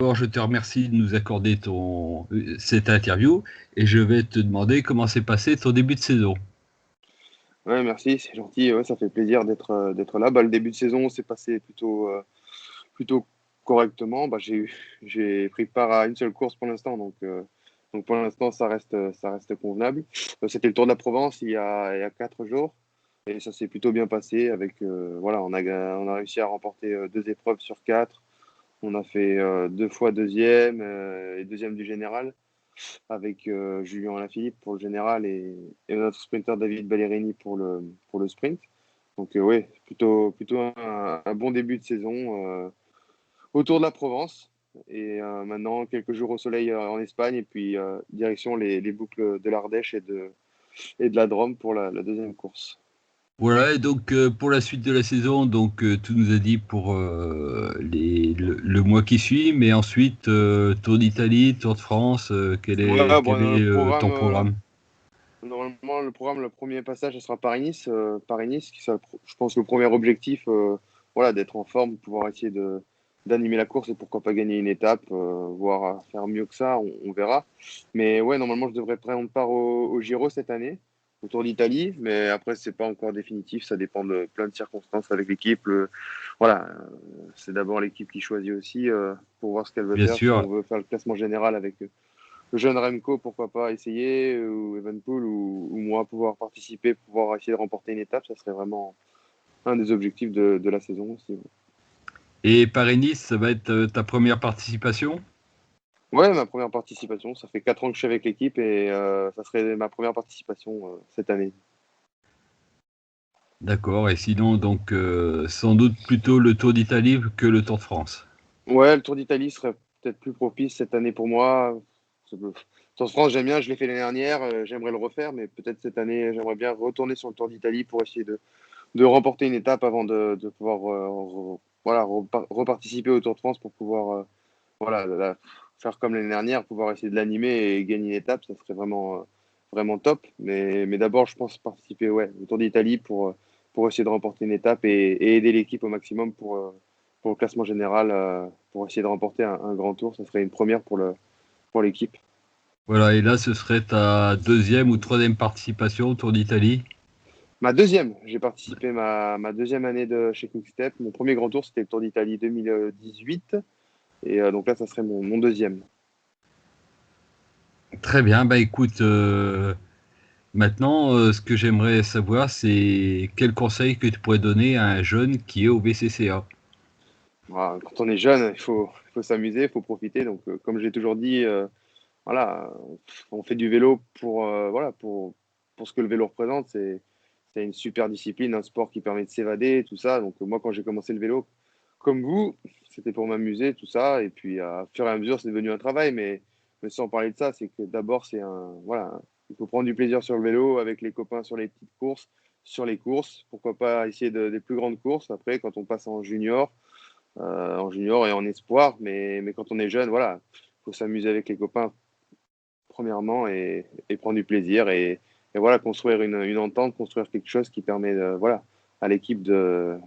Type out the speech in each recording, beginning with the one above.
D'abord, je te remercie de nous accorder cette interview et je vais te demander comment s'est passé ton début de saison. Ouais, merci, c'est gentil. Ouais, ça fait plaisir d'être là. Le début de saison s'est passé plutôt correctement. J'ai pris part à une seule course pour l'instant, donc pour l'instant ça reste convenable. C'était le Tour de la Provence il y a 4 jours et ça s'est plutôt bien passé. Voilà, on a réussi à remporter 2 épreuves sur 4. On a fait 2 fois deuxième et deuxième du général avec Julien Alaphilippe pour le général et notre sprinter David Ballerini pour le sprint. Donc oui, plutôt un bon début de saison autour de la Provence. Et maintenant, quelques jours au soleil en Espagne et puis direction les boucles de l'Ardèche et de la Drôme pour la deuxième course. Voilà, et donc pour la suite de la saison, donc tu nous as dit pour le mois qui suit, mais ensuite Tour d'Italie, Tour de France, Ouais, quel bon, est ton programme? normalement, le programme, le premier passage, ce sera Paris-Nice. Paris-Nice, je pense, le premier objectif, voilà, d'être en forme, de pouvoir essayer d'animer la course et pourquoi pas gagner une étape, voire faire mieux que ça, on verra. Mais ouais, normalement, je devrais prendre part au Giro cette année, au Tour d'Italie. Mais après, c'est pas encore définitif, ça dépend de plein de circonstances avec l'équipe. Voilà, c'est d'abord l'équipe qui choisit aussi pour voir ce qu'elle veut Bien faire. Si sûr. on veut faire le classement général avec le jeune Remco, pourquoi pas essayer, ou Evenpool, ou moi pouvoir participer, pouvoir essayer de remporter une étape, ça serait vraiment un des objectifs de la saison aussi. Et Paris-Nice, ça va être ta première participation? Ouais, ma première participation, ça fait 4 ans que je suis avec l'équipe et ça serait ma première participation cette année. D'accord, et sinon, donc sans doute plutôt le Tour d'Italie que le Tour de France. Ouais, le Tour d'Italie serait peut-être plus propice cette année pour moi. Le Tour de France, j'aime bien, je l'ai fait l'année dernière, j'aimerais le refaire, mais peut-être cette année, j'aimerais bien retourner sur le Tour d'Italie pour essayer de remporter une étape avant de pouvoir voilà, reparticiper au Tour de France pour pouvoir voilà, faire comme l'année dernière, pouvoir essayer de l'animer et gagner une étape, ça serait vraiment top. Mais d'abord, je pense participer ouais, au Tour d'Italie pour essayer de remporter une étape et aider l'équipe au maximum pour le classement général, pour essayer de remporter un grand tour. Ça serait une première pour l'équipe. Voilà, et là, ce serait ta deuxième ou troisième participation au Tour d'Italie. Ma deuxième, j'ai participé ma deuxième année chez Quick-Step. Mon premier grand tour, c'était le Tour d'Italie 2018. Et donc là, ça serait mon deuxième. Très bien, bah écoute, maintenant, ce que j'aimerais savoir, c'est quel conseil que tu pourrais donner à un jeune qui est au BCCA. Voilà, quand on est jeune, il faut s'amuser, il faut profiter. Donc, comme j'ai toujours dit, voilà, on fait du vélo voilà, pour ce que le vélo représente. C'est une super discipline, un sport qui permet de s'évader, tout ça. Donc, moi, quand j'ai commencé le vélo, comme vous, c'était pour m'amuser, tout ça. Et puis, à fur et à mesure, c'est devenu un travail. Mais sans parler de ça, c'est que d'abord, voilà, il faut prendre du plaisir sur le vélo avec les copains sur les petites courses, sur les courses. Pourquoi pas essayer des plus grandes courses après, quand on passe en junior et en espoir. Mais quand on est jeune, voilà, il faut s'amuser avec les copains, premièrement, et prendre du plaisir. Et voilà, construire une entente, construire quelque chose qui permet voilà, à l'équipe de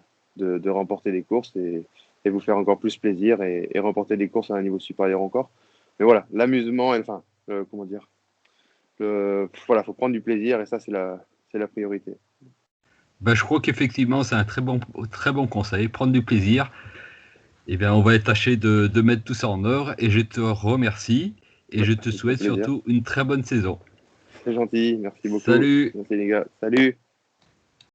remporter des courses et vous faire encore plus plaisir et remporter des courses à un niveau supérieur encore. Mais voilà, l'amusement, enfin, comment dire, voilà, faut prendre du plaisir et ça, c'est la priorité. Bah, je crois qu'effectivement, c'est un très bon conseil, prendre du plaisir. Eh bien, on va tâcher de mettre tout ça en œuvre et je te remercie et Bah, je te avec grand souhaite plaisir. surtout une très bonne saison. C'est gentil, merci beaucoup. Salut! Merci les gars. Salut!